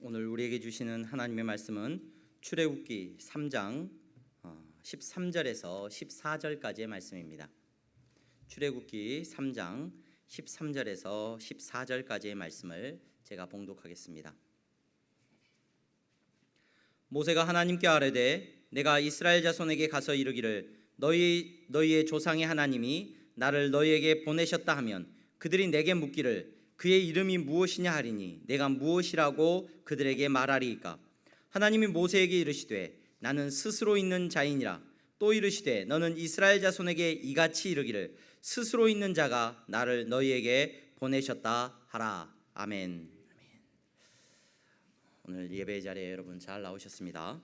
오늘 우리에게 주시는 하나님의 말씀은 출애굽기 3장 13절에서 14절까지의 말씀입니다. 출애굽기 3장 13절에서 14절까지의 말씀을 제가 봉독하겠습니다. 모세가 하나님께 아뢰되 내가 이스라엘 자손에게 가서 이르기를 너희의 조상의 하나님이 나를 너희에게 보내셨다 하면 그들이 내게 묻기를 그의 이름이 무엇이냐 하리니 내가 무엇이라고 그들에게 말하리이까. 하나님이 모세에게 이르시되 나는 스스로 있는 자이니라. 또 이르시되 너는 이스라엘 자손에게 이같이 이르기를 스스로 있는 자가 나를 너희에게 보내셨다 하라. 아멘. 오늘 예배 자리에 여러분 잘 나오셨습니다.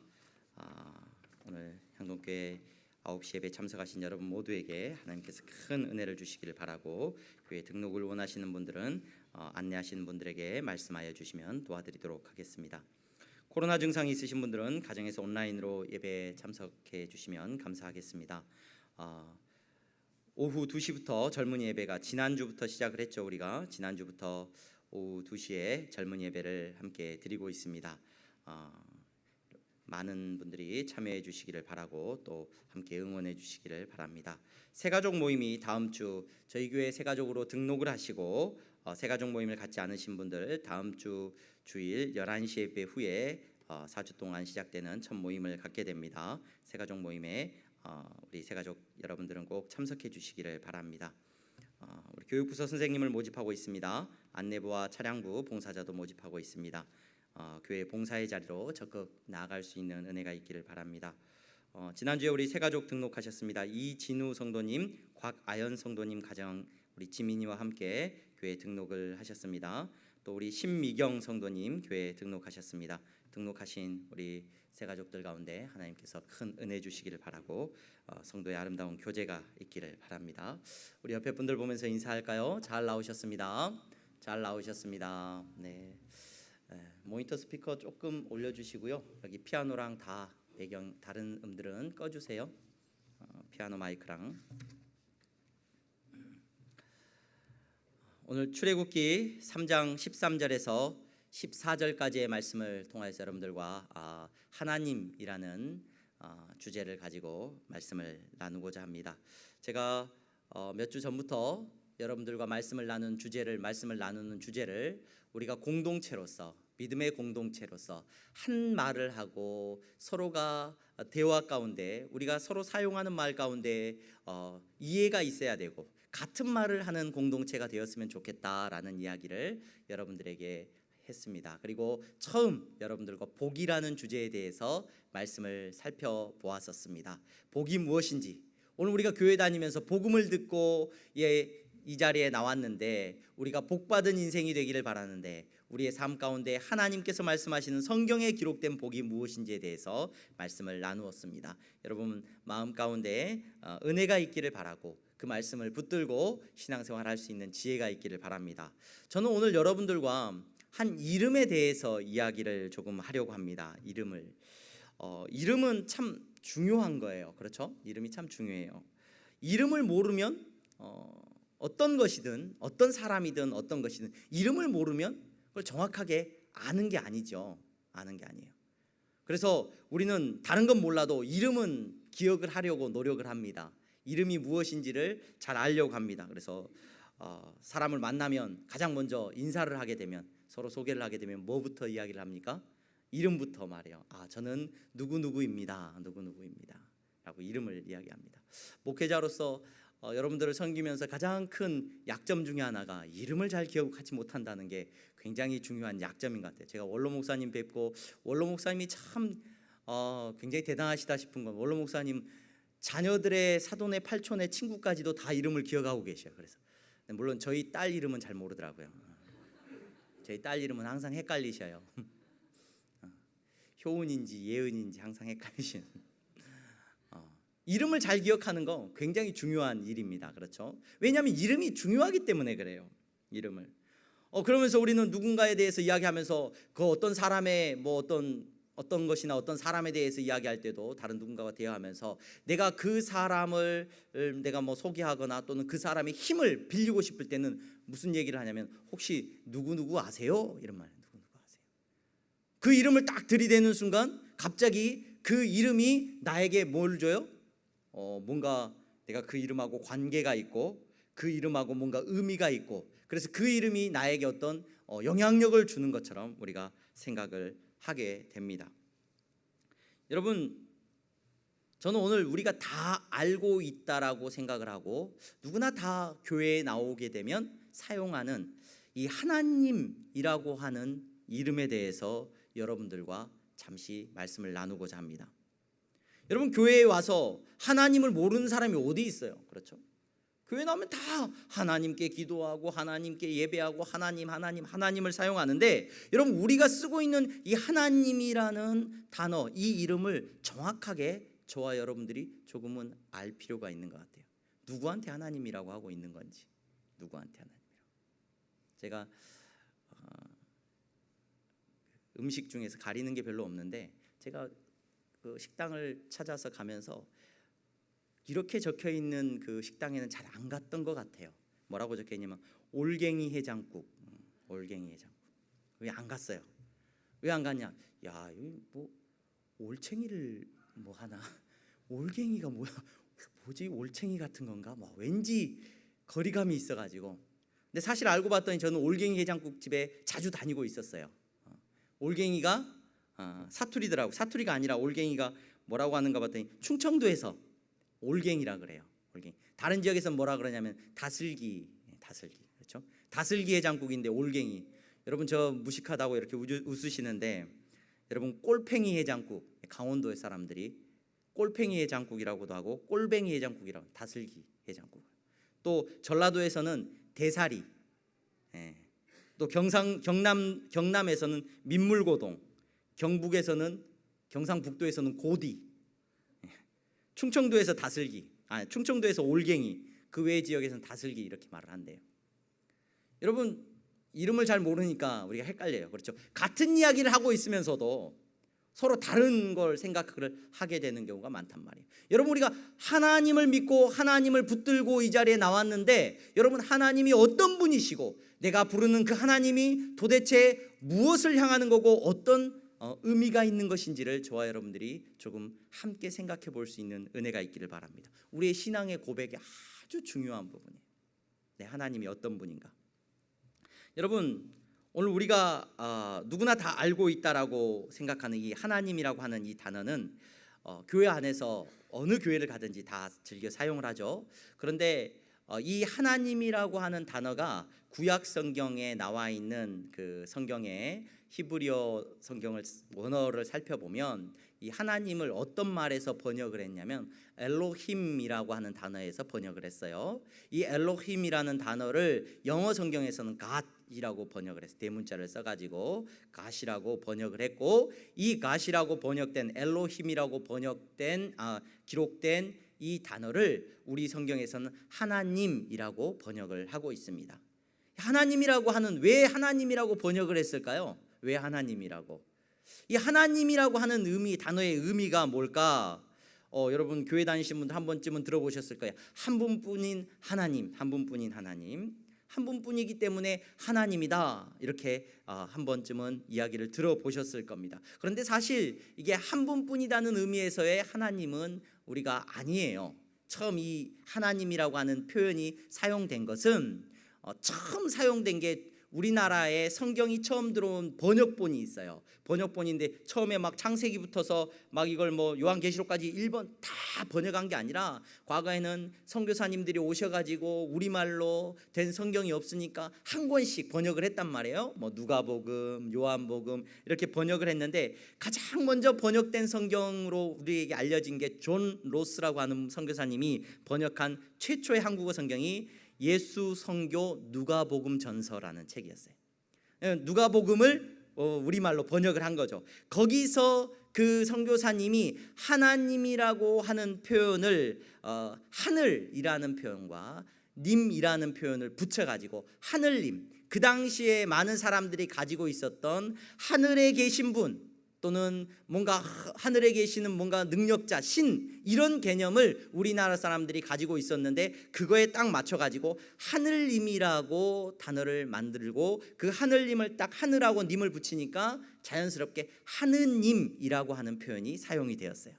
오늘 향동교회 9시 예배 참석하신 여러분 모두에게 하나님께서 큰 은혜를 주시기를 바라고, 교회 등록을 원하시는 분들은 안내하시는 분들에게 말씀하여 주시면 도와드리도록 하겠습니다. 코로나 증상이 있으신 분들은 가정에서 온라인으로 예배에 참석해 주시면 감사하겠습니다. 오후 2시부터 젊은이 예배가 지난주부터 시작을 했죠. 우리가 지난주부터 오후 2시에 젊은이 예배를 함께 드리고 있습니다. 많은 분들이 참여해 주시기를 바라고 또 함께 응원해 주시기를 바랍니다. 새가족 모임이 다음 주 저희 교회 새가족으로 등록을 하시고 새가족 모임을 갖지 않으신 분들 다음 주 주일 11시 예배 후에 4주 동안 시작되는 첫 모임을 갖게 됩니다. 새가족 모임에 우리 새가족 여러분들은 꼭 참석해 주시기를 바랍니다. 우리 교육부서 선생님을 모집하고 있습니다. 안내부와 차량부 봉사자도 모집하고 있습니다. 교회 봉사의 자리로 적극 나아갈 수 있는 은혜가 있기를 바랍니다. 지난주에 우리 새가족 등록하셨습니다. 이진우 성도님, 곽아연 성도님 가정 우리 지민이와 함께 교회 등록을 하셨습니다. 또 우리 신미경 성도님 교회 등록하셨습니다. 등록하신 우리 새가족들 가운데 하나님께서 큰 은혜 주시기를 바라고 성도의 아름다운 교제가 있기를 바랍니다. 우리 옆에 분들 보면서 인사할까요? 잘 나오셨습니다. 잘 나오셨습니다. 네. 모니터 스피커 조금 올려주시고요. 여기 피아노랑 다 배경 다른 음들은 꺼주세요. 피아노 마이크랑. 오늘 출애굽기 3장 13절에서 14절까지의 말씀을 통해서 여러분들과 하나님이라는 주제를 가지고 말씀을 나누고자 합니다. 제가 몇 주 전부터 여러분들과 말씀을 나누는 주제를 우리가 공동체로서, 믿음의 공동체로서 한 말을 하고 서로가 대화 가운데 우리가 서로 사용하는 말 가운데 이해가 있어야 되고 같은 말을 하는 공동체가 되었으면 좋겠다라는 이야기를 여러분들에게 했습니다. 그리고 처음 여러분들과 복이라는 주제에 대해서 말씀을 살펴보았었습니다. 복이 무엇인지, 오늘 우리가 교회 다니면서 복음을 듣고 이 자리에 나왔는데 우리가 복받은 인생이 되기를 바라는데 우리의 삶 가운데 하나님께서 말씀하시는 성경에 기록된 복이 무엇인지에 대해서 말씀을 나누었습니다. 여러분 마음 가운데 은혜가 있기를 바라고 그 말씀을 붙들고 신앙생활 할 수 있는 지혜가 있기를 바랍니다. 저는 오늘 여러분들과 한 이름에 대해서 이야기를 조금 하려고 합니다. 이름은 참 중요한 거예요. 그렇죠? 이름이 참 중요해요. 이름을 모르면 어떤 것이든 어떤 사람이든 어떤 것이든 이름을 모르면 그걸 정확하게 아는 게 아니죠. 아는 게 아니에요. 그래서 우리는 다른 건 몰라도 이름은 기억을 하려고 노력을 합니다. 이름이 무엇인지를 잘 알려고 합니다. 그래서 사람을 만나면 가장 먼저 인사를 하게 되면, 서로 소개를 하게 되면 뭐부터 이야기를 합니까? 이름부터 말해요. 저는 누구누구입니다. 누구누구입니다 라고 이름을 이야기합니다. 목회자로서 여러분들을 섬기면서 가장 큰 약점 중에 하나가 이름을 잘 기억하지 못한다는 게 굉장히 중요한 약점인 것 같아요. 제가 원로 목사님 뵙고 원로 목사님이 참 굉장히 대단하시다 싶은 건, 원로 목사님 자녀들의 사돈의 팔촌의 친구까지도 다 이름을 기억하고 계셔요. 그래서 물론 저희 딸 이름은 잘 모르더라고요. 저희 딸 이름은 항상 헷갈리셔요. 효은인지 예은인지 항상 헷갈리시는. 이름을 잘 기억하는 거 굉장히 중요한 일입니다. 그렇죠? 왜냐하면 이름이 중요하기 때문에 그래요. 이름을. 그러면서 우리는 누군가에 대해서 이야기하면서 그 어떤 사람의 어떤 것이나 어떤 사람에 대해서 이야기할 때도 다른 누군가와 대화하면서 내가 그 사람을 내가 소개하거나 또는 그 사람의 힘을 빌리고 싶을 때는 무슨 얘기를 하냐면 혹시 누구누구 아세요? 이런 말. 누구누구 아세요? 그 이름을 딱 들이대는 순간 갑자기 그 이름이 나에게 뭘 줘요? 뭔가 내가 그 이름하고 관계가 있고 그 이름하고 뭔가 의미가 있고, 그래서 그 이름이 나에게 어떤 영향력을 주는 것처럼 우리가 생각을 하게 됩니다. 여러분, 저는 오늘 우리가 다 알고 있다라고 생각을 하고 누구나 다 교회에 나오게 되면 사용하는 이 하나님이라고 하는 이름에 대해서 여러분들과 잠시 말씀을 나누고자 합니다. 여러분, 교회에 와서 하나님을 모르는 사람이 어디 있어요? 그렇죠? 교회 나오면 다 하나님께 기도하고 하나님께 예배하고 하나님을 사용하는데, 여러분, 우리가 쓰고 있는 이 하나님이라는 단어, 이 이름을 정확하게 저와 여러분들이 조금은 알 필요가 있는 것 같아요. 누구한테 하나님이라고 하고 있는 건지, 누구한테 하나님이라고. 제가 음식 중에서 가리는 게 별로 없는데, 제가 그 식당을 찾아서 가면서 이렇게 적혀 있는 그 식당에는 잘 안 갔던 것 같아요. 뭐라고 적혀 있냐면 올갱이 해장국. 올갱이 해장국. 왜 안 갔어요? 왜 안 갔냐? 야, 여기 뭐 올챙이를 뭐 하나? 올갱이가 뭐지? 올챙이 같은 건가? 뭐 왠지 거리감이 있어가지고. 근데 사실 알고 봤더니 저는 올갱이 해장국 집에 자주 다니고 있었어요. 올갱이가 사투리더라고. 사투리가 아니라 올갱이가 뭐라고 하는가 봤더니 충청도에서 올갱이라 그래요. 올갱이. 다른 지역에서는 뭐라 그러냐면 다슬기. 그렇죠? 다슬기 해장국인데 올갱이. 여러분, 저 무식하다고 이렇게 웃으시는데, 여러분, 꼴팽이 해장국, 강원도의 사람들이 꼴팽이 해장국이라고도 하고 꼴뱅이 해장국이라고, 다슬기 해장국. 또 전라도에서는 대사리, 또 경남에서는 민물고동, 경상북도에서는 고디, 충청도에서 다슬기, 충청도에서 올갱이, 그 외 지역에서는 다슬기 이렇게 말을 한대요. 여러분, 이름을 잘 모르니까 우리가 헷갈려요. 그렇죠? 같은 이야기를 하고 있으면서도 서로 다른 걸 생각을 하게 되는 경우가 많단 말이에요. 여러분, 우리가 하나님을 믿고 하나님을 붙들고 이 자리에 나왔는데, 여러분, 하나님이 어떤 분이시고 내가 부르는 그 하나님이 도대체 무엇을 향하는 거고 어떤 의미가 있는 것인지를 저와 여러분들이 조금 함께 생각해 볼 수 있는 은혜가 있기를 바랍니다. 우리의 신앙의 고백이 아주 중요한 부분이에요. 네, 하나님이 어떤 분인가. 여러분, 오늘 우리가 누구나 다 알고 있다라고 생각하는 이 하나님이라고 하는 이 단어는 교회 안에서 어느 교회를 가든지 다 즐겨 사용을 하죠. 그런데 이 하나님이라고 하는 단어가 구약 성경에 나와 있는 그 성경의 히브리어 성경을 원어를 살펴보면 이 하나님을 어떤 말에서 번역을 했냐면 엘로힘이라고 하는 단어에서 번역을 했어요. 이 엘로힘이라는 단어를 영어 성경에서는 God이라고 번역을 했어요. 대문자를 써가지고 God이라고 번역을 했고, 이 God이라고 번역된 엘로힘이라고 기록된 이 단어를 우리 성경에서는 하나님이라고 번역을 하고 있습니다. 하나님이라고 하는, 왜 하나님이라고 번역을 했을까요? 왜 하나님이라고? 이 하나님이라고 하는 의미, 단어의 의미가 뭘까? 여러분, 교회 다니신 분들 한 번쯤은 들어보셨을 거예요. 한 분뿐인 하나님, 한 분뿐인 하나님, 한 분뿐이기 때문에 하나님이다, 이렇게 한 번쯤은 이야기를 들어보셨을 겁니다. 그런데 사실 이게 한 분뿐이라는 의미에서의 하나님은 우리가 아니에요. 처음 이 하나님이라고 하는 표현이 사용된 것은 처음 사용된 게 우리나라에 성경이 처음 들어온 번역본이 있어요. 번역본인데 처음에 막 창세기부터서 막 이걸 뭐 요한계시록까지 1번 다 번역한 게 아니라, 과거에는 선교사님들이 오셔가지고 우리말로 된 성경이 없으니까 한 권씩 번역을 했단 말이에요. 뭐 누가복음, 요한복음 이렇게 번역을 했는데, 가장 먼저 번역된 성경으로 우리에게 알려진 게 존 로스라고 하는 선교사님이 번역한 최초의 한국어 성경이 예수 선교 누가복음 전서라는 책이었어요. 누가복음을 우리말로 번역을 한 거죠. 거기서 그 선교사님이 하나님이라고 하는 표현을 하늘이라는 표현과 님이라는 표현을 붙여가지고 하늘님, 그 당시에 많은 사람들이 가지고 있었던 하늘에 계신 분, 또는 뭔가 하늘에 계시는 뭔가 능력자, 신, 이런 개념을 우리나라 사람들이 가지고 있었는데 그거에 딱 맞춰가지고 하늘님이라고 단어를 만들고 그 하늘님을 딱 하늘하고 님을 붙이니까 자연스럽게 하느님이라고 하는 표현이 사용이 되었어요.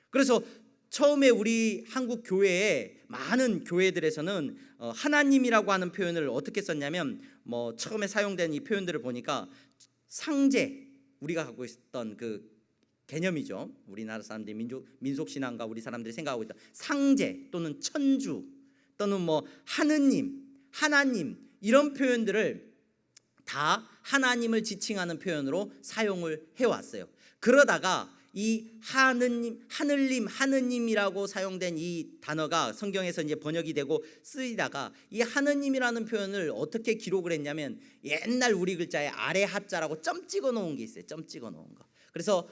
그래서 처음에 우리 한국 교회에 많은 교회들에서는 하나님이라고 하는 표현을 어떻게 썼냐면 처음에 사용된 이 표현들을 보니까 상제, 우리가 갖고 있었던 그 개념이죠. 우리나라 사람들이 민속신앙과 우리 사람들이 생각하고 있던 상제 또는 천주 또는 하느님, 하나님, 이런 표현들을 다 하나님을 지칭하는 표현으로 사용을 해왔어요. 그러다가 이 하느님, 하늘님, 하느님이라고 사용된 이 단어가 성경에서 이제 번역이 되고 쓰이다가 이 하느님이라는 표현을 어떻게 기록을 했냐면 옛날 우리 글자에 아래 하자라고 점 찍어 놓은 게 있어요. 점 찍어 놓은 거. 그래서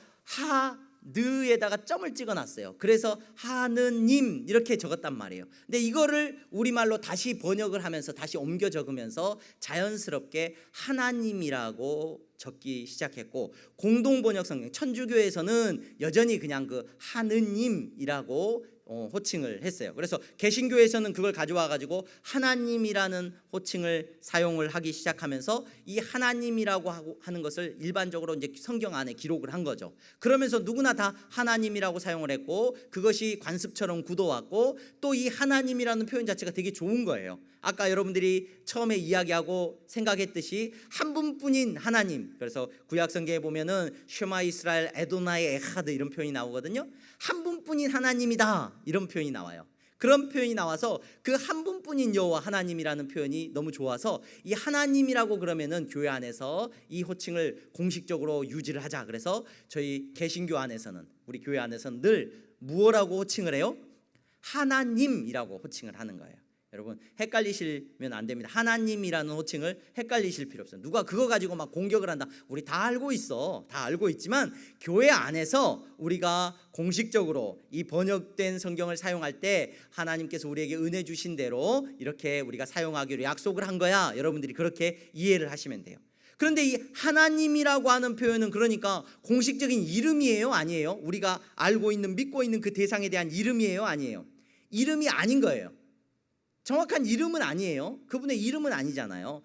느에다가 점을 찍어놨어요. 그래서 하느님 이렇게 적었단 말이에요. 근데 이거를 우리말로 다시 번역을 하면서 다시 옮겨 적으면서 자연스럽게 하나님이라고 적기 시작했고, 공동번역 성경 천주교에서는 여전히 그냥 그 하느님이라고 호칭을 했어요. 그래서 개신교에서는 그걸 가져와 가지고 하나님이라는 호칭을 사용을 하기 시작하면서 이 하나님이라고 하는 것을 일반적으로 이제 성경 안에 기록을 한 거죠. 그러면서 누구나 다 하나님이라고 사용을 했고 그것이 관습처럼 굳어왔고 또 이 하나님이라는 표현 자체가 되게 좋은 거예요. 아까 여러분들이 처음에 이야기하고 생각했듯이 한 분뿐인 하나님, 그래서 구약 성경에 보면은 쉐마 이스라엘 에도나이 에하드 이런 표현이 나오거든요. 한 분뿐인 하나님이다 이런 표현이 나와요. 그런 표현이 나와서 그 한 분뿐인 여호와 하나님이라는 표현이 너무 좋아서 이 하나님이라고 그러면은 교회 안에서 이 호칭을 공식적으로 유지를 하자. 그래서 저희 개신교 안에서는, 우리 교회 안에서는 늘 무엇라고 호칭을 해요? 하나님이라고 호칭을 하는 거예요. 여러분 헷갈리시면 안 됩니다. 하나님이라는 호칭을 헷갈리실 필요 없어요. 누가 그거 가지고 막 공격을 한다. 우리 다 알고 있어. 다 알고 있지만 교회 안에서 우리가 공식적으로 이 번역된 성경을 사용할 때 하나님께서 우리에게 은혜 주신 대로 이렇게 우리가 사용하기로 약속을 한 거야. 여러분들이 그렇게 이해를 하시면 돼요. 그런데 이 하나님이라고 하는 표현은 그러니까 공식적인 이름이에요? 아니에요? 우리가 알고 있는, 믿고 있는 그 대상에 대한 이름이에요? 아니에요? 이름이 아닌 거예요. 정확한 이름은 아니에요. 그분의 이름은 아니잖아요.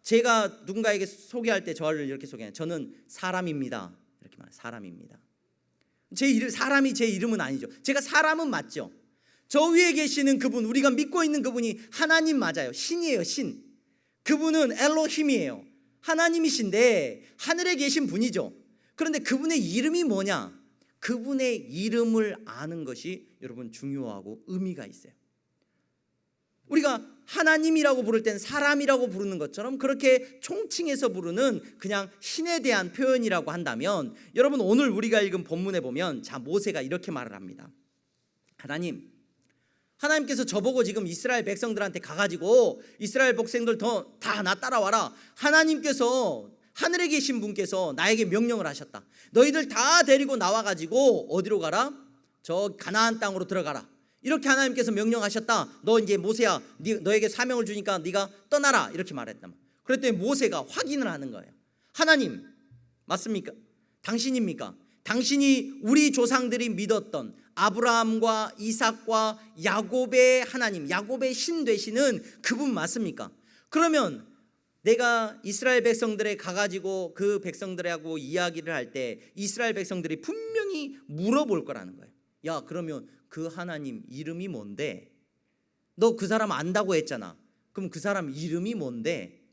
제가 누군가에게 소개할 때 저를 이렇게 소개해요. 저는 사람입니다. 이렇게 말해요. 사람입니다. 사람이 제 이름은 아니죠. 제가 사람은 맞죠. 저 위에 계시는 그분, 우리가 믿고 있는 그분이 하나님 맞아요. 신이에요. 신. 그분은 엘로힘이에요. 하나님이신데 하늘에 계신 분이죠. 그런데 그분의 이름이 뭐냐? 그분의 이름을 아는 것이 여러분 중요하고 의미가 있어요. 우리가 하나님이라고 부를 땐 사람이라고 부르는 것처럼 그렇게 총칭해서 부르는 그냥 신에 대한 표현이라고 한다면, 여러분 오늘 우리가 읽은 본문에 보면 모세가 이렇게 말을 합니다. 하나님께서 저보고 지금 이스라엘 백성들한테 가가지고 이스라엘 백성들 다 나 따라와라. 하나님께서, 하늘에 계신 분께서 나에게 명령을 하셨다. 너희들 다 데리고 나와가지고 어디로 가라? 저 가나안 땅으로 들어가라. 이렇게 하나님께서 명령하셨다. 너 이제 모세야, 너에게 사명을 주니까 네가 떠나라. 이렇게 말했단 말이야. 그랬더니 모세가 확인을 하는 거예요. 하나님 맞습니까? 당신입니까? 당신이 우리 조상들이 믿었던 아브라함과 이삭과 야곱의 하나님, 야곱의 신 되시는 그분 맞습니까? 그러면 내가 이스라엘 백성들에 가가지고 그 백성들하고 이야기를 할 때 이스라엘 백성들이 분명히 물어볼 거라는 거예요. 야, 그러면 그 하나님 이름이 뭔데? 너 그 사람 안다고 했잖아. 그럼 그 사람 이름이 뭔데?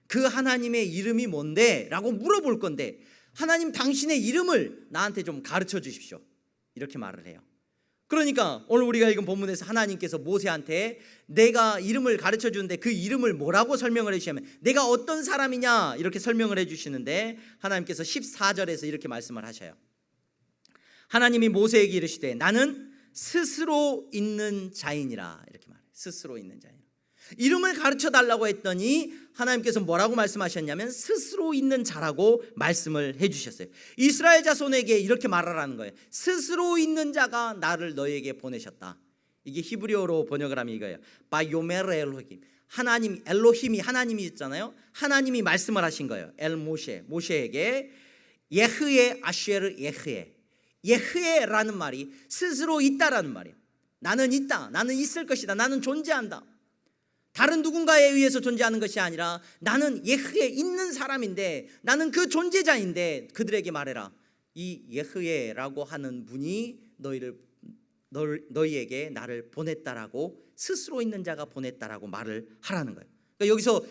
그 하나님의 이름이 뭔데? 라고 물어볼 건데, 하나님 당신의 이름을 나한테 좀 가르쳐 주십시오. 이렇게 말을 해요. 그러니까 오늘 우리가 읽은 본문에서 하나님께서 모세한테 내가 이름을 가르쳐 주는데 그 이름을 뭐라고 설명을 해주시냐면 내가 어떤 사람이냐 이렇게 설명을 해주시는데, 하나님께서 14절에서 이렇게 말씀을 하셔요. 하나님이 모세에게 이르시되 나는 스스로 있는 자이니라. 이렇게 말해요. 스스로 있는 자이니라. 이름을 가르쳐 달라고 했더니 하나님께서 뭐라고 말씀하셨냐면 스스로 있는 자라고 말씀을 해주셨어요. 이스라엘 자손에게 이렇게 말하라는 거예요. 스스로 있는 자가 나를 너에게 보내셨다. 이게 히브리어로 번역을 하면 이거예요. 바요메르 엘로힘. 하나님, 엘로힘이 하나님이 있잖아요. 하나님이 말씀을 하신 거예요. 모세에게 예흐에 아쉐르 예흐에. 예흐에라는 말이 스스로 있다라는 말이에요. 나는 있다, 나는 있을 것이다, 나는 존재한다. 다른 누군가에 의해서 존재하는 것이 아니라 나는 예흐에 있는 사람인데, 나는 그 존재자인데 그들에게 말해라. 이 예흐에라고 하는 분이 너희에게 나를 보냈다라고, 스스로 있는 자가 보냈다라고 말을 하라는 거예요. 그러니까 여기서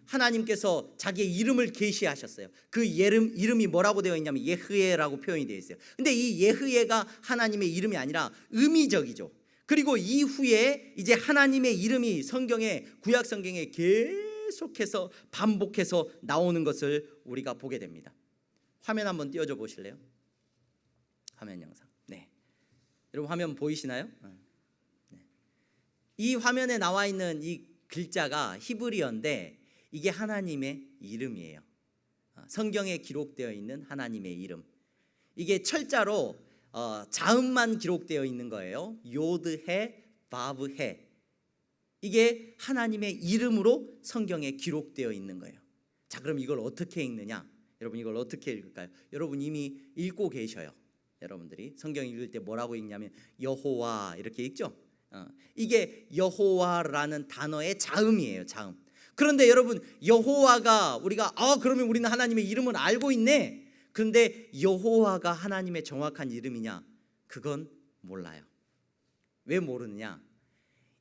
하나님께서 자기의 이름을 계시하셨어요. 그 이름이 뭐라고 되어 있냐면 예흐에라고 표현이 되어 있어요. 근데 이 예흐에가 하나님의 이름이 아니라 의미적이죠. 그리고 이후에 이제 하나님의 이름이 성경에, 구약 성경에 계속해서 반복해서 나오는 것을 우리가 보게 됩니다. 화면 한번 띄워줘 보실래요? 화면 영상. 네. 여러분 화면 보이시나요? 네. 이 화면에 나와 있는 이 글자가 히브리어인데 이게 하나님의 이름이에요. 성경에 기록되어 있는 하나님의 이름. 이게 철자로 자음만 기록되어 있는 거예요. 요드해 바브해. 이게 하나님의 이름으로 성경에 기록되어 있는 거예요. 자, 그럼 이걸 어떻게 읽느냐? 여러분 이걸 어떻게 읽을까요? 여러분 이미 읽고 계셔요. 여러분들이 성경 읽을 때 뭐라고 읽냐면 여호와 이렇게 읽죠. 이게 여호와라는 단어의 자음이에요. 자음. 그런데 여러분 여호와가 우리가 그러면 우리는 하나님의 이름을 알고 있네. 그런데 여호와가 하나님의 정확한 이름이냐? 그건 몰라요. 왜 모르느냐?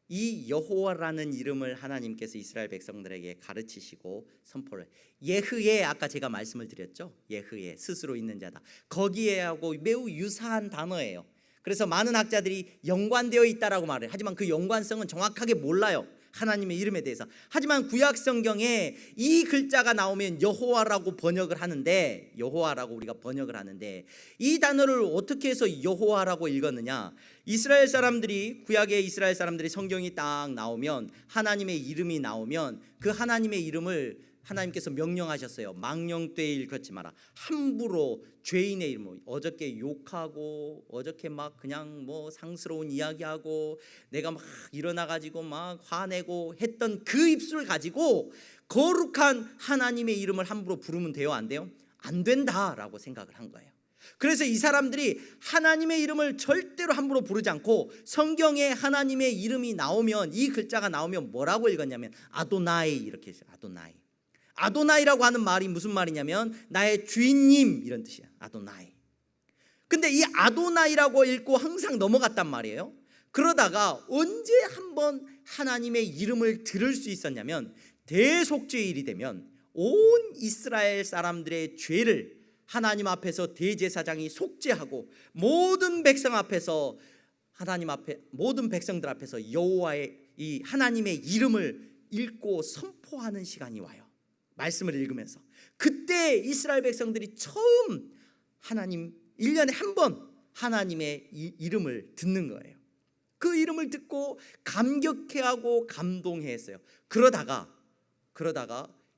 이 여호와라는 이름을 하나님께서 이스라엘 백성들에게 가르치시고 선포를, 예흐에, 아까 제가 말씀을 드렸죠. 예흐에, 스스로 있는 자다. 거기에하고 매우 유사한 단어예요. 그래서 많은 학자들이 연관되어 있다라고 말해요. 하지만 그 연관성은 정확하게 몰라요, 하나님의 이름에 대해서. 하지만 구약 성경에 이 글자가 나오면 여호와라고 번역을 하는데, 여호와라고 우리가 번역을 하는데, 이 단어를 어떻게 해서 여호와라고 읽었느냐? 이스라엘 사람들이, 구약의 이스라엘 사람들이 성경이 딱 나오면, 하나님의 이름이 나오면 그 하나님의 이름을 하나님께서 명령하셨어요. 망령되이 일컫지 마라. 함부로 죄인의 이름을, 어저께 욕하고 어저께 막 그냥 뭐 상스러운 이야기하고 내가 막 일어나가지고 막 화내고 했던 그 입술을 가지고 거룩한 하나님의 이름을 함부로 부르면 돼요? 안 돼요? 안 된다라고 생각을 한 거예요. 그래서 이 사람들이 하나님의 이름을 절대로 함부로 부르지 않고, 성경에 하나님의 이름이 나오면, 이 글자가 나오면 뭐라고 읽었냐면 아도나이, 이렇게 했어요. 아도나이. 아도나이라고 하는 말이 무슨 말이냐면 나의 주인님, 이런 뜻이야. 아도나이. 근데 이 아도나이라고 읽고 항상 넘어갔단 말이에요. 그러다가 언제 한번 하나님의 이름을 들을 수 있었냐면, 대속죄일이 되면 온 이스라엘 사람들의 죄를 하나님 앞에서 대제사장이 속죄하고, 모든 백성 앞에서, 하나님 앞에, 모든 백성들 앞에서 여호와의 이 하나님의 이름을 읽고 선포하는 시간이 와요. 말씀을 읽으면서. 그때 이스라엘 백성들이 처음 하나님, 1년에 한 번 하나님의 이름을 듣는 거예요. 그 이름을 듣고 감격해하고 감동해했어요. 그러다가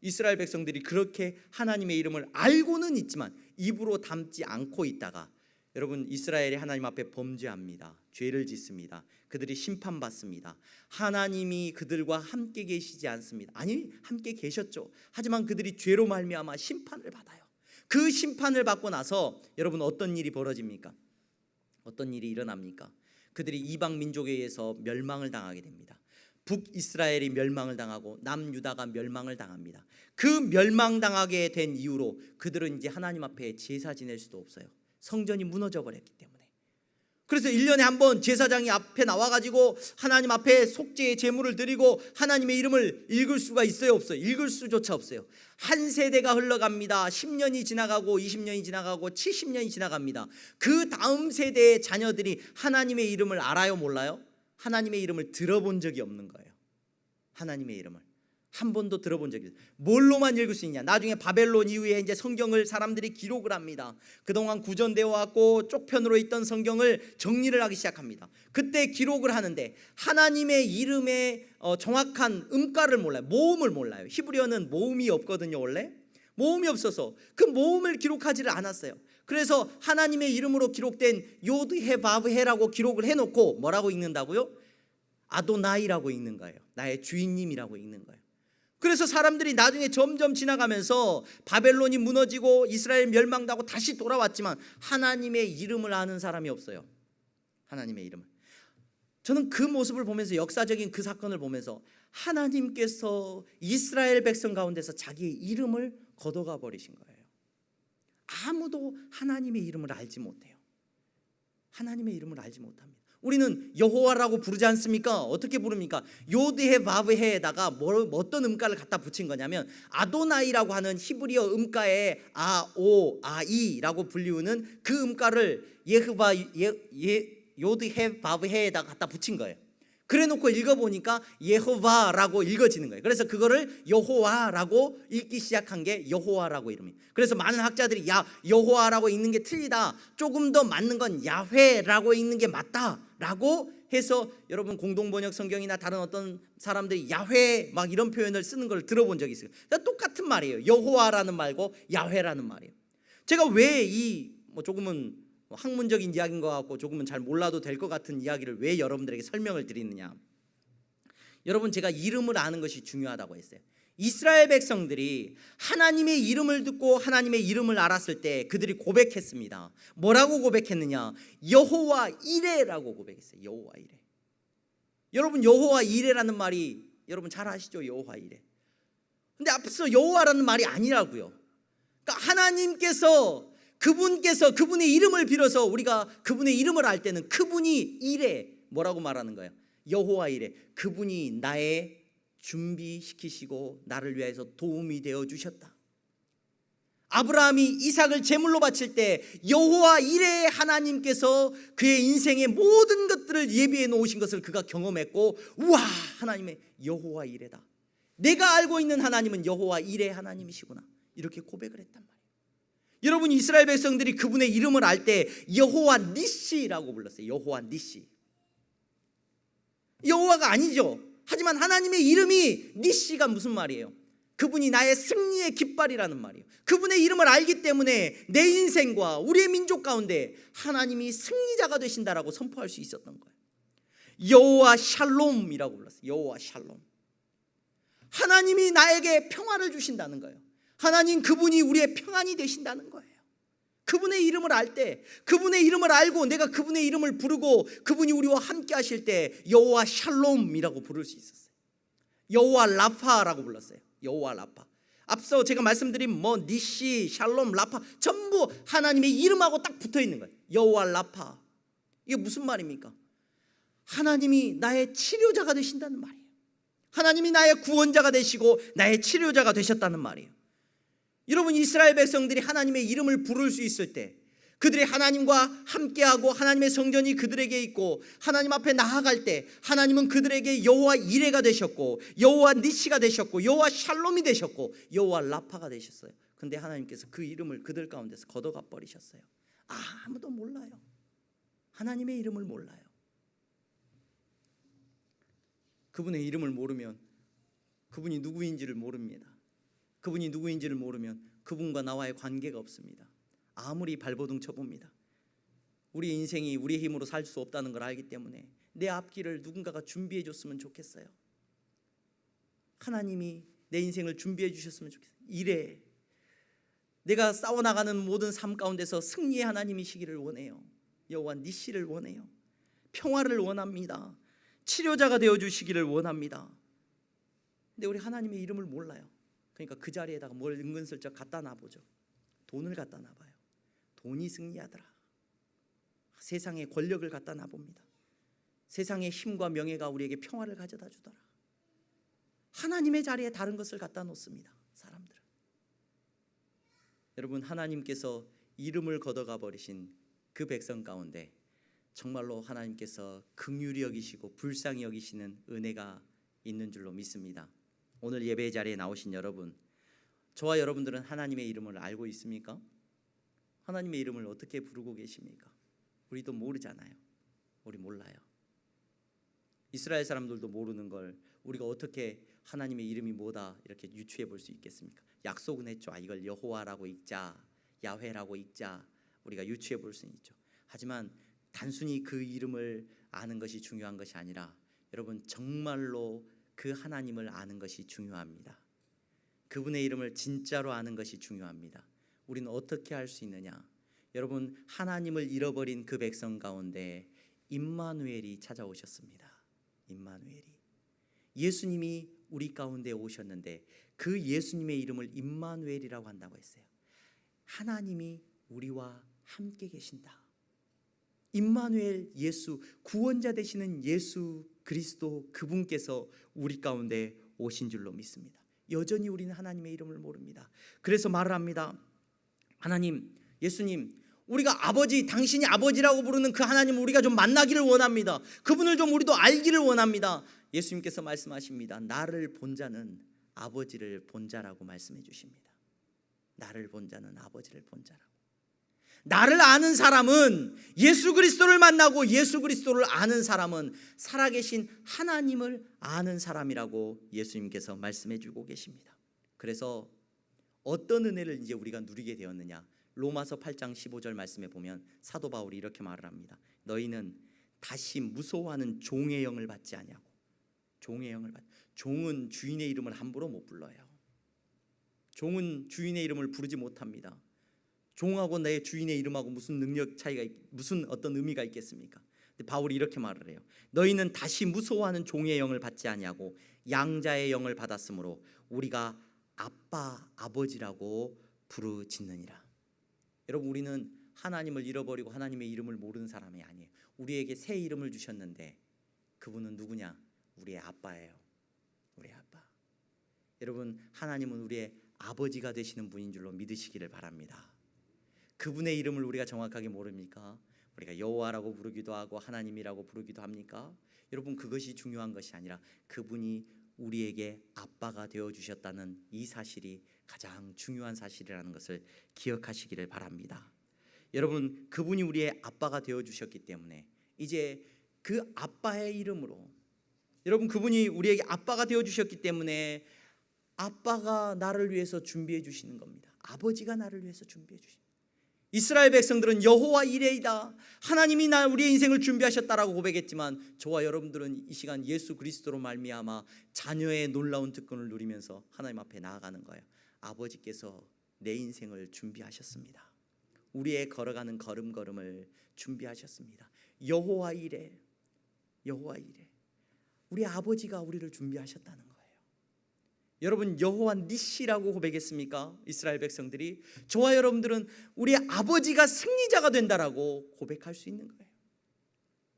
이스라엘 백성들이 그렇게 하나님의 이름을 알고는 있지만 입으로 담지 않고 있다가, 여러분 이스라엘이 하나님 앞에 범죄합니다. 죄를 짓습니다. 그들이 심판받습니다. 하나님이 그들과 함께 계시지 않습니다. 아니, 함께 계셨죠. 하지만 그들이 죄로 말미암아 심판을 받아요. 그 심판을 받고 나서 여러분 어떤 일이 벌어집니까? 어떤 일이 일어납니까? 그들이 이방 민족에 의해서 멸망을 당하게 됩니다. 북이스라엘이 멸망을 당하고 남유다가 멸망을 당합니다. 그 멸망당하게 된 이후로 그들은 이제 하나님 앞에 제사 지낼 수도 없어요. 성전이 무너져 버렸기 때문에. 그래서 1년에 한 번 제사장이 앞에 나와가지고 하나님 앞에 속죄의 제물을 드리고 하나님의 이름을 읽을 수가 있어요, 없어요? 읽을 수조차 없어요. 한 세대가 흘러갑니다. 10년이 지나가고 20년이 지나가고 70년이 지나갑니다. 그 다음 세대의 자녀들이 하나님의 이름을 알아요, 몰라요? 하나님의 이름을 들어본 적이 없는 거예요. 하나님의 이름을 한 번도 들어본 적이 없어요. 뭘로만 읽을 수 있냐? 나중에 바벨론 이후에 이제 성경을 사람들이 기록을 합니다. 그동안 구전되어 왔고 쪽편으로 있던 성경을 정리를 하기 시작합니다. 그때 기록을 하는데 하나님의 이름의 정확한 음가를 몰라요. 모음을 몰라요. 히브리어는 모음이 없거든요. 원래 모음이 없어서 그 모음을 기록하지를 않았어요. 그래서 하나님의 이름으로 기록된 요드해 바브해라고 기록을 해놓고 뭐라고 읽는다고요? 아도나이라고 읽는 거예요. 나의 주인님이라고 읽는 거예요. 그래서 사람들이 나중에 점점 지나가면서 바벨론이 무너지고 이스라엘 멸망당하고 다시 돌아왔지만 하나님의 이름을 아는 사람이 없어요. 하나님의 이름을. 저는 그 모습을 보면서, 역사적인 그 사건을 보면서 하나님께서 이스라엘 백성 가운데서 자기의 이름을 걷어가 버리신 거예요. 아무도 하나님의 이름을 알지 못해요. 하나님의 이름을 알지 못합니다. 우리는 여호와라고 부르지 않습니까? 어떻게 부릅니까? 요드헤 바브헤에다가 어떤 음가를 갖다 붙인 거냐면 아도나이라고 하는 히브리어 음가에 아오 아이라고 불리우는 그 음가를 요드헤 바브헤에다가 갖다 붙인 거예요. 그래놓고 읽어보니까 예호바라고 읽어지는 거예요. 그래서 그거를 여호와라고 읽기 시작한 게 여호와라고 이름이에요. 그래서 많은 학자들이 여호와라고 읽는 게 틀리다, 조금 더 맞는 건 야훼라고 읽는 게 맞다라고 해서, 여러분 공동번역 성경이나 다른 어떤 사람들이 야훼 막 이런 표현을 쓰는 걸 들어본 적이 있어요. 그러니까 똑같은 말이에요. 여호와라는 말고 야훼라는 말이에요. 제가 왜 이 조금은 학문적인 이야기인 것 같고 조금은 잘 몰라도 될 것 같은 이야기를 왜 여러분들에게 설명을 드리느냐, 여러분 제가 이름을 아는 것이 중요하다고 했어요. 이스라엘 백성들이 하나님의 이름을 듣고 하나님의 이름을 알았을 때 그들이 고백했습니다. 뭐라고 고백했느냐? 여호와 이레라고 고백했어요. 여호와 이레. 여러분 여호와 이레라는 말이 여러분 잘 아시죠? 여호와 이레. 근데 앞서 여호와라는 말이 아니라고요. 그러니까 하나님께서 그분의 이름을 빌어서 우리가 그분의 이름을 알 때는 그분이 이레, 뭐라고 말하는 거예요? 여호와 이레. 그분이 나의 준비시키시고 나를 위해서 도움이 되어 주셨다. 아브라함이 이삭을 제물로 바칠 때 여호와 이레의 하나님께서 그의 인생의 모든 것들을 예비해 놓으신 것을 그가 경험했고, 우와, 하나님의 여호와 이레다, 내가 알고 있는 하나님은 여호와 이레 하나님이시구나, 이렇게 고백을 했단 말이에요. 여러분 이스라엘 백성들이 그분의 이름을 알 때 여호와 니시라고 불렀어요. 여호와 니시. 여호와가 아니죠. 하지만 하나님의 이름이 니시가 무슨 말이에요? 그분이 나의 승리의 깃발이라는 말이에요. 그분의 이름을 알기 때문에 내 인생과 우리의 민족 가운데 하나님이 승리자가 되신다라고 선포할 수 있었던 거예요. 여호와 샬롬이라고 불렀어요. 여호와 샬롬. 하나님이 나에게 평화를 주신다는 거예요. 하나님 그분이 우리의 평안이 되신다는 거예요. 그분의 이름을 알 때, 그분의 이름을 알고 내가 그분의 이름을 부르고 그분이 우리와 함께 하실 때 여호와 샬롬이라고 부를 수 있었어요. 여호와 라파라고 불렀어요. 여호와 라파. 앞서 제가 말씀드린 니시, 샬롬, 라파 전부 하나님의 이름하고 딱 붙어 있는 거예요. 여호와 라파. 이게 무슨 말입니까? 하나님이 나의 치료자가 되신다는 말이에요. 하나님이 나의 구원자가 되시고 나의 치료자가 되셨다는 말이에요. 여러분 이스라엘 백성들이 하나님의 이름을 부를 수 있을 때, 그들이 하나님과 함께하고 하나님의 성전이 그들에게 있고 하나님 앞에 나아갈 때 하나님은 그들에게 여호와 이레가 되셨고 여호와 니시가 되셨고 여호와 샬롬이 되셨고 여호와 라파가 되셨어요. 근데 하나님께서 그 이름을 그들 가운데서 걷어가 버리셨어요. 아무도 몰라요. 하나님의 이름을 몰라요. 그분의 이름을 모르면 그분이 누구인지를 모릅니다. 그분이 누구인지를 모르면 그분과 나와의 관계가 없습니다. 아무리 발버둥 쳐봅니다. 우리 인생이 우리의 힘으로 살 수 없다는 걸 알기 때문에 내 앞길을 누군가가 준비해 줬으면 좋겠어요. 하나님이 내 인생을 준비해 주셨으면 좋겠어요. 이래 내가 싸워나가는 모든 삶 가운데서 승리의 하나님이시기를 원해요. 여호와 니시를 원해요. 평화를 원합니다. 치료자가 되어주시기를 원합니다. 근데 우리 하나님의 이름을 몰라요. 그러니까 그 자리에다가 뭘 은근슬쩍 갖다 놔보죠. 돈을 갖다 놔봐요. 돈이 승리하더라. 세상의 권력을 갖다 놔봅니다. 세상의 힘과 명예가 우리에게 평화를 가져다 주더라. 하나님의 자리에 다른 것을 갖다 놓습니다. 사람들은. 여러분 하나님께서 이름을 걷어가 버리신 그 백성 가운데 정말로 하나님께서 긍휼히 여기시고 불쌍히 여기시는 은혜가 있는 줄로 믿습니다. 오늘 예배 자리에 나오신 여러분, 저와 여러분들은 하나님의 이름을 알고 있습니까? 하나님의 이름을 어떻게 부르고 계십니까? 우리도 모르잖아요. 우리 몰라요. 이스라엘 사람들도 모르는 걸 우리가 어떻게 하나님의 이름이 뭐다 이렇게 유추해 볼 수 있겠습니까? 약속은 했죠. 이걸 여호와라고 읽자, 야훼라고 읽자, 우리가 유추해 볼 수는 있죠. 하지만 단순히 그 이름을 아는 것이 중요한 것이 아니라 여러분 정말로 그 하나님을 아는 것이 중요합니다. 그분의 이름을 진짜로 아는 것이 중요합니다. 우리는 어떻게 할 수 있느냐? 여러분, 하나님을 잃어버린 그 백성 가운데 임마누엘이 찾아오셨습니다. 임마누엘이, 예수님이 우리 가운데 오셨는데 그 예수님의 이름을 임마누엘이라고 한다고 했어요. 하나님이 우리와 함께 계신다. 임마누엘, 예수, 구원자 되시는 예수 그리스도, 그분께서 우리 가운데 오신 줄로 믿습니다. 여전히 우리는 하나님의 이름을 모릅니다. 그래서 말을 합니다. 하나님, 예수님, 우리가 아버지, 당신이 아버지라고 부르는 그 하나님을 우리가 좀 만나기를 원합니다. 그분을 좀 우리도 알기를 원합니다. 예수님께서 말씀하십니다. 나를 본 자는 아버지를 본 자라고 말씀해 주십니다. 나를 본 자는 아버지를 본 자라고. 나를 아는 사람은, 예수 그리스도를 만나고 예수 그리스도를 아는 사람은 살아계신 하나님을 아는 사람이라고 예수님께서 말씀해 주고 계십니다. 그래서 어떤 은혜를 이제 우리가 누리게 되었느냐? 로마서 8장 15절 말씀에 보면 사도 바울이 이렇게 말을 합니다. 너희는 다시 무서워하는 종의 영을 받지 아니하고. 종의 영을 받. 종은 주인의 이름을 함부로 못 불러요. 종은 주인의 이름을 부르지 못합니다. 종하고 내 주인의 이름하고 무슨 능력 차이가, 무슨 어떤 의미가 있겠습니까? 근데 바울이 이렇게 말을 해요. 너희는 다시 무서워하는 종의 영을 받지 아니하고 양자의 영을 받았으므로 우리가 아빠, 아버지라고 부르짖느니라. 여러분, 우리는 하나님을 잃어버리고 하나님의 이름을 모르는 사람이 아니에요. 우리에게 새 이름을 주셨는데 그분은 누구냐? 우리의 아빠예요. 우리의 아빠. 여러분, 하나님은 우리의 아버지가 되시는 분인 줄로 믿으시기를 바랍니다. 그분의 이름을 우리가 정확하게 모릅니까? 우리가 여호와라고 부르기도 하고 하나님이라고 부르기도 합니까? 여러분, 그것이 중요한 것이 아니라 그분이 우리에게 아빠가 되어주셨다는 이 사실이 가장 중요한 사실이라는 것을 기억하시기를 바랍니다. 여러분, 그분이 우리의 아빠가 되어주셨기 때문에 이제 그 아빠의 이름으로, 여러분, 그분이 우리에게 아빠가 되어주셨기 때문에 아빠가 나를 위해서 준비해 주시는 겁니다. 아버지가 나를 위해서 준비해 주십니다. 이스라엘 백성들은 여호와 이레이다, 하나님이 우리의 인생을 준비하셨다라고 고백했지만 저와 여러분들은 이 시간 예수 그리스도로 말미암아 자녀의 놀라운 특권을 누리면서 하나님 앞에 나아가는 거예요. 아버지께서 내 인생을 준비하셨습니다. 우리의 걸어가는 걸음걸음을 준비하셨습니다. 여호와 이레, 여호와 이레, 우리 아버지가 우리를 준비하셨다는 거예요. 여러분, 여호와 니시라고 고백했습니까? 이스라엘 백성들이. 저와 여러분들은 우리 아버지가 승리자가 된다라고 고백할 수 있는 거예요.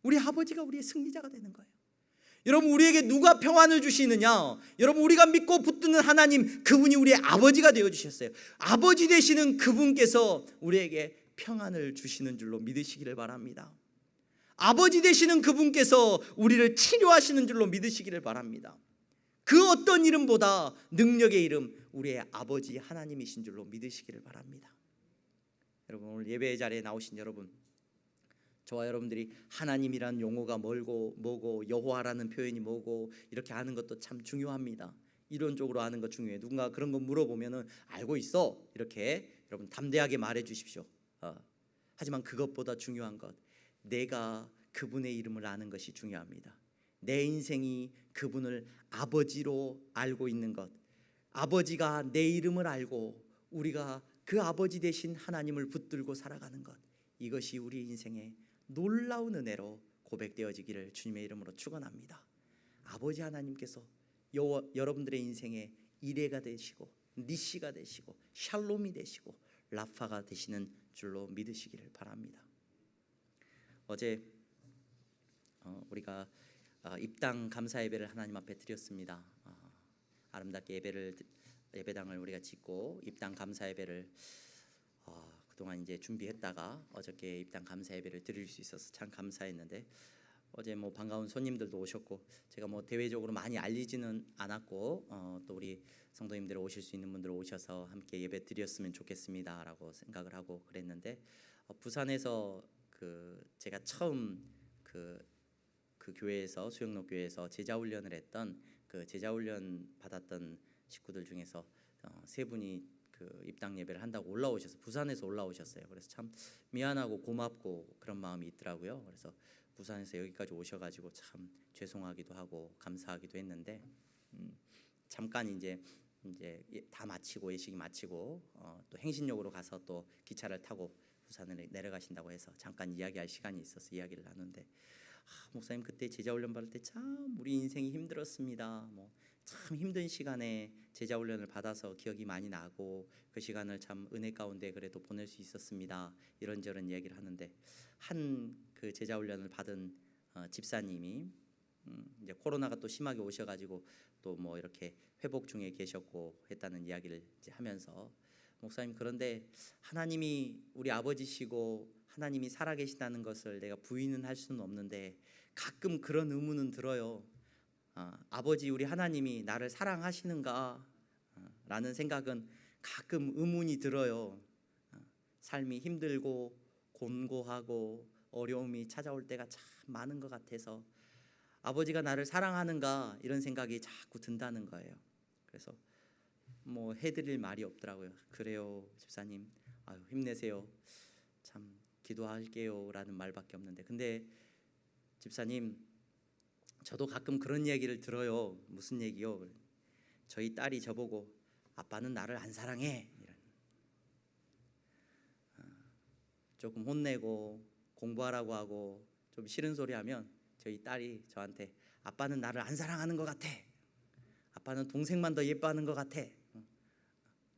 우리 아버지가 우리의 승리자가 되는 거예요. 여러분, 우리에게 누가 평안을 주시느냐? 여러분, 우리가 믿고 붙드는 하나님, 그분이 우리의 아버지가 되어주셨어요. 아버지 되시는 그분께서 우리에게 평안을 주시는 줄로 믿으시기를 바랍니다. 아버지 되시는 그분께서 우리를 치료하시는 줄로 믿으시기를 바랍니다. 그 어떤 이름보다 능력의 이름, 우리의 아버지 하나님이신 줄로 믿으시기를 바랍니다. 여러분, 오늘 예배 자리에 나오신 여러분, 저와 여러분들이 하나님이란 용어가 뭐고 여호와라는 표현이 뭐고 이렇게 아는 것도 참 중요합니다. 이론적으로 아는 것 중요해요. 누군가 그런 거 물어보면은 알고 있어, 이렇게 여러분 담대하게 말해 주십시오. 하지만 그것보다 중요한 것, 내가 그분의 이름을 아는 것이 중요합니다. 내 인생이 그분을 아버지로 알고 있는 것, 아버지가 내 이름을 알고 우리가 그 아버지 되신 하나님을 붙들고 살아가는 것, 이것이 우리 인생의 놀라운 은혜로 고백되어지기를 주님의 이름으로 축원합니다. 아버지 하나님께서 여러분들의 인생에 이레가 되시고 니시가 되시고 샬롬이 되시고 라파가 되시는 줄로 믿으시기를 바랍니다. 어제 우리가 입당 감사 예배를 하나님 앞에 드렸습니다. 아름답게 예배당을 우리가 짓고 입당 감사 예배를 그동안 이제 준비했다가 어저께 입당 감사 예배를 드릴 수 있어서 참 감사했는데, 어제 뭐 반가운 손님들도 오셨고 제가 뭐 대외적으로 많이 알리지는 않았고 또 우리 성도님들 오실 수 있는 분들 오셔서 함께 예배 드렸으면 좋겠습니다라고 생각을 하고 그랬는데, 부산에서 제가 처음 그 교회에서, 수영로 교회에서 제자훈련을 했던 그 제자훈련 받았던 식구들 중에서 세 분이 입당 예배를 한다고 부산에서 올라오셨어요. 그래서 참 미안하고 고맙고 그런 마음이 있더라고요. 그래서 부산에서 여기까지 오셔가지고 참 죄송하기도 하고 감사하기도 했는데, 잠깐 이제 이제 다 마치고 예식이 마치고 또 행신역으로 가서 또 기차를 타고 부산에 내려가신다고 해서 잠깐 이야기할 시간이 있어서 이야기를 나누는데 목사님 그때 제자훈련 받을 때 참 우리 인생이 힘들었습니다. 참 힘든 시간에 제자훈련을 받아서 기억이 많이 나고 그 시간을 참 은혜 가운데 그래도 보낼 수 있었습니다. 이런저런 얘기를 하는데 한 그 제자훈련을 받은 집사님이 이제 코로나가 또 심하게 오셔가지고 또 뭐 이렇게 회복 중에 계셨고 했다는 이야기를 이제 하면서 목사님 그런데 하나님이 우리 아버지시고 하나님이 살아계시다는 것을 내가 부인은 할 수는 없는데 가끔 그런 의문은 들어요. 아버지 우리 하나님이 나를 사랑하시는가 라는 생각은 가끔 의문이 들어요. 삶이 힘들고 곤고하고 어려움이 찾아올 때가 참 많은 것 같아서 아버지가 나를 사랑하는가 이런 생각이 자꾸 든다는 거예요. 그래서 뭐 해드릴 말이 없더라고요. 그래요 집사님, 아유, 힘내세요. 참 기도할게요 라는 말밖에 없는데 근데 집사님 저도 가끔 그런 얘기를 들어요. 무슨 얘기요? 저희 딸이 저보고 아빠는 나를 안 사랑해 이런. 조금 혼내고 공부하라고 하고 좀 싫은 소리 하면 저희 딸이 저한테 아빠는 나를 안 사랑하는 것 같아. 아빠는 동생만 더 예뻐하는 것 같아.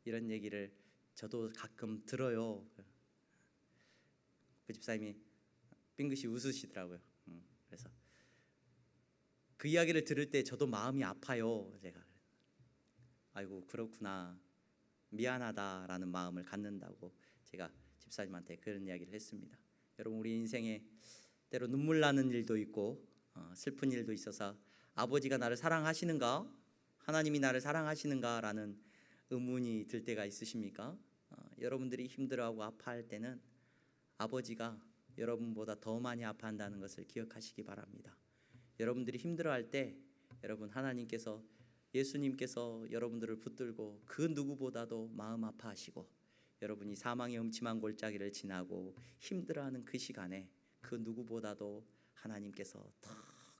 이런 얘기를 저도 가끔 들어요. 그 집사님이 빙긋이 웃으시더라고요. 그래서 그 이야기를 들을 때 저도 마음이 아파요. 제가 아이고 그렇구나 미안하다라는 마음을 갖는다고 제가 집사님한테 그런 이야기를 했습니다. 여러분 우리 인생에 때로 눈물 나는 일도 있고 슬픈 일도 있어서 아버지가 나를 사랑하시는가? 하나님이 나를 사랑하시는가? 라는 의문이 들 때가 있으십니까? 여러분들이 힘들어하고 아파할 때는 아버지가 여러분보다 더 많이 아파한다는 것을 기억하시기 바랍니다. 여러분들이 힘들어할 때 여러분 하나님께서 예수님께서 여러분들을 붙들고 그 누구보다도 마음 아파하시고 여러분이 사망의 음침한 골짜기를 지나고 힘들어하는 그 시간에 그 누구보다도 하나님께서 더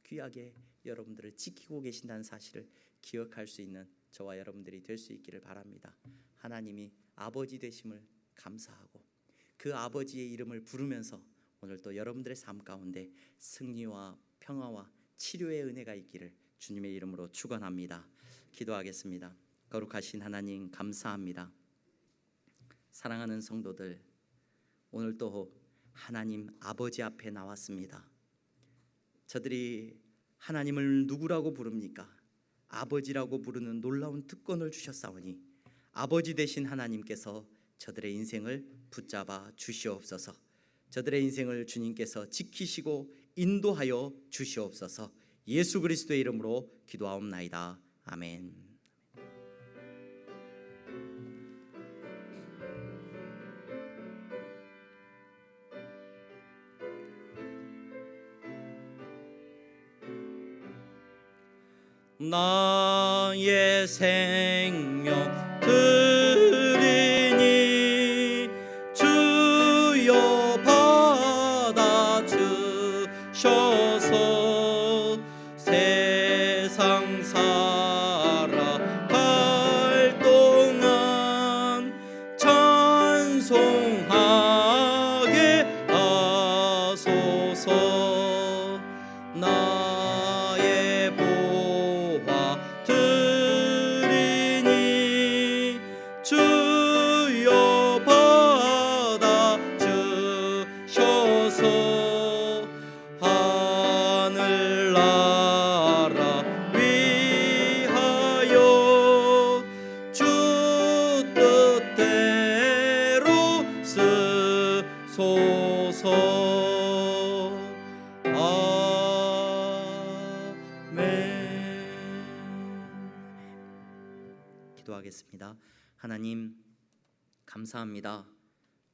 귀하게 여러분들을 지키고 계신다는 사실을 기억할 수 있는 저와 여러분들이 될 수 있기를 바랍니다. 하나님이 아버지 되심을 감사하고 그 아버지의 이름을 부르면서 오늘 또 여러분들의 삶 가운데 승리와 평화와 치료의 은혜가 있기를 주님의 이름으로 축원합니다. 기도하겠습니다. 거룩하신 하나님 감사합니다. 사랑하는 성도들 오늘 또 하나님 아버지 앞에 나왔습니다. 저들이 하나님을 누구라고 부릅니까? 아버지라고 부르는 놀라운 특권을 주셨사오니 아버지 되신 하나님께서 저들의 인생을 붙잡아 주시옵소서. 저들의 인생을 주님께서 지키시고 인도하여 주시옵소서. 예수 그리스도의 이름으로 기도하옵나이다. 아멘. 나의 생명 드리니 주여 받아 주셔서 세상 살아갈 동안 찬송하게 하소서. 나의 보화 드리니 주여 받아 주셔서 하늘나라 위하여 주 뜻대로 쓰소서. 기도하겠습니다. 하나님 감사합니다.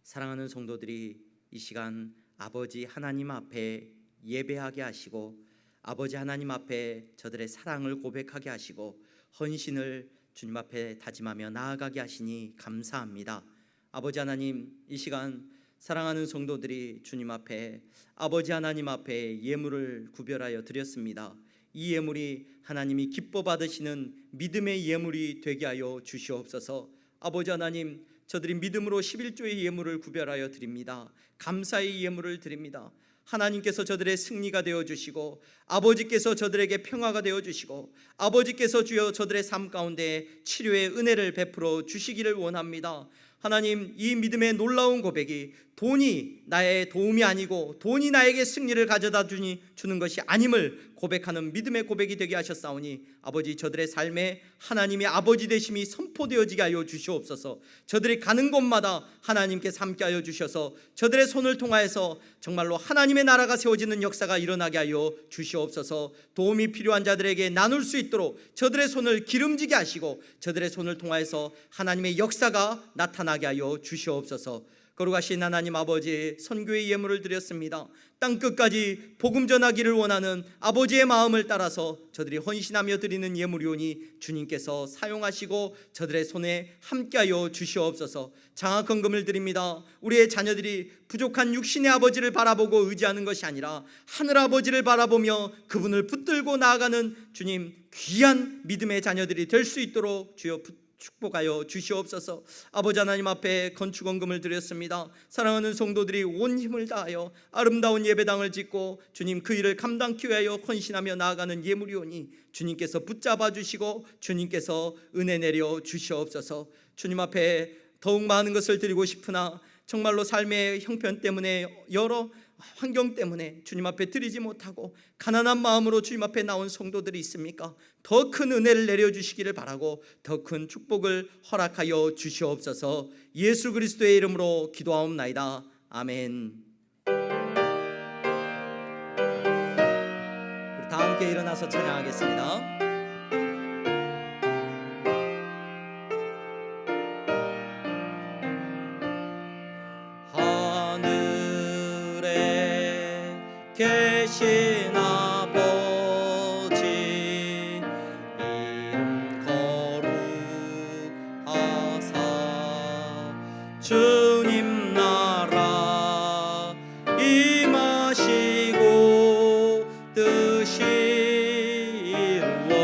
사랑하는 성도들이 이 시간 아버지 하나님 앞에 예배하게 하시고 아버지 하나님 앞에 저들의 사랑을 고백하게 하시고 헌신을 주님 앞에 다짐하며 나아가게 하시니 감사합니다. 아버지 하나님 이 시간 사랑하는 성도들이 주님 앞에 아버지 하나님 앞에 예물을 구별하여 드렸습니다. 이 예물이 하나님이 기뻐 받으시는 믿음의 예물이 되게 하여 주시옵소서. 아버지 하나님, 저들이 믿음으로 11조의 예물을 구별하여 드립니다. 감사의 예물을 드립니다. 하나님께서 저들의 승리가 되어주시고, 아버지께서 저들에게 평화가 되어주시고, 아버지께서 주여 저들의 삶 가운데 치료의 은혜를 베풀어 주시기를 원합니다. 하나님, 이 믿음의 놀라운 고백이 돈이 나의 도움이 아니고 돈이 나에게 승리를 가져다 주는 것이 아님을 고백하는 믿음의 고백이 되게 하셨사오니, 아버지, 저들의 삶에 하나님의 아버지 되심이 선포되어지게 하여 주시옵소서. 저들이 가는 곳마다 하나님께서 함께하여 주셔서 저들의 손을 통하여서 정말로 하나님의 나라가 세워지는 역사가 일어나게 하여 주시옵소서. 도움이 필요한 자들에게 나눌 수 있도록 저들의 손을 기름지게 하시고, 저들의 손을 통하여서 하나님의 역사가 나타나게 하여 주시옵소서. 거룩하신 하나님 아버지, 선교의 예물을 드렸습니다. 땅끝까지 복음 전하기를 원하는 아버지의 마음을 따라서 저들이 헌신하며 드리는 예물이오니 주님께서 사용하시고 저들의 손에 함께하여 주시옵소서. 장학헌금을 드립니다. 우리의 자녀들이 부족한 육신의 아버지를 바라보고 의지하는 것이 아니라 하늘 아버지를 바라보며 그분을 붙들고 나아가는 주님, 귀한 믿음의 자녀들이 될 수 있도록 주여 축복하여 주시옵소서. 아버지 하나님 앞에 건축헌금을 드렸습니다. 사랑하는 성도들이 온 힘을 다하여 아름다운 예배당을 짓고 주님 그 일을 감당케 하여 헌신하며 나아가는 예물이오니 주님께서 붙잡아 주시고 주님께서 은혜 내려 주시옵소서. 주님 앞에 더욱 많은 것을 드리고 싶으나 정말로 삶의 형편 때문에, 여러 환경 때문에 주님 앞에 드리지 못하고 가난한 마음으로 주님 앞에 나온 성도들이 있습니까? 더 큰 은혜를 내려주시기를 바라고 더 큰 축복을 허락하여 주시옵소서. 예수 그리스도의 이름으로 기도하옵나이다. 아멘. 우리 다 함께 일어나서 찬양하겠습니다. 계신 아버지 이름 거룩하사 주님 나라 임하시고 뜻이 이루어지이다.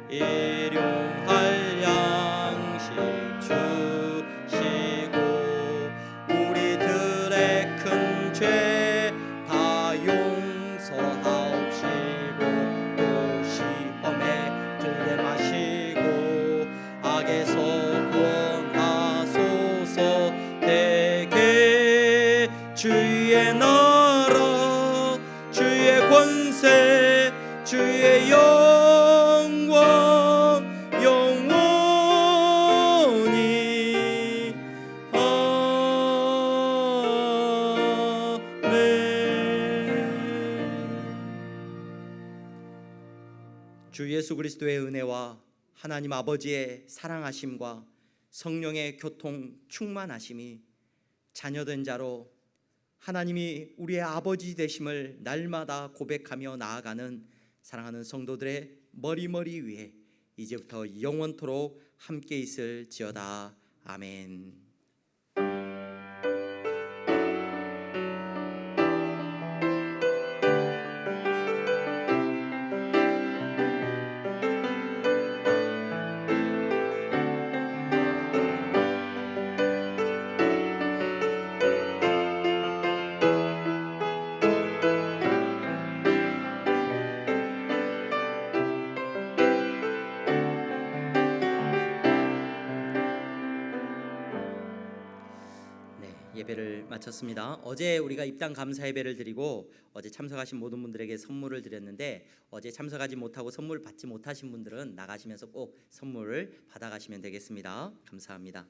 일용할 양식 주시고 우리들의 큰 죄 다 용서하옵시고 또 시험에 들게 마시고 악에서 구원하소서. 대개 주의 나라 주의 권세 주의 영광 영원히 아멘. 주 예수 그리스도의 은혜와 하나님 아버지의 사랑하심과 성령의 교통 충만하심이 자녀된 자로 하나님이 우리의 아버지 되심을 날마다 고백하며 나아가는 사랑하는 성도들의 머리 위에 이제부터 영원토록 함께 있을지어다. 아멘. 예배를 마쳤습니다. 어제 우리가 입당 감사 예배를 드리고 어제 참석하신 모든 분들에게 선물을 드렸는데, 어제 참석하지 못하고 선물 받지 못하신 분들은 나가시면서 꼭 선물을 받아가시면 되겠습니다. 감사합니다.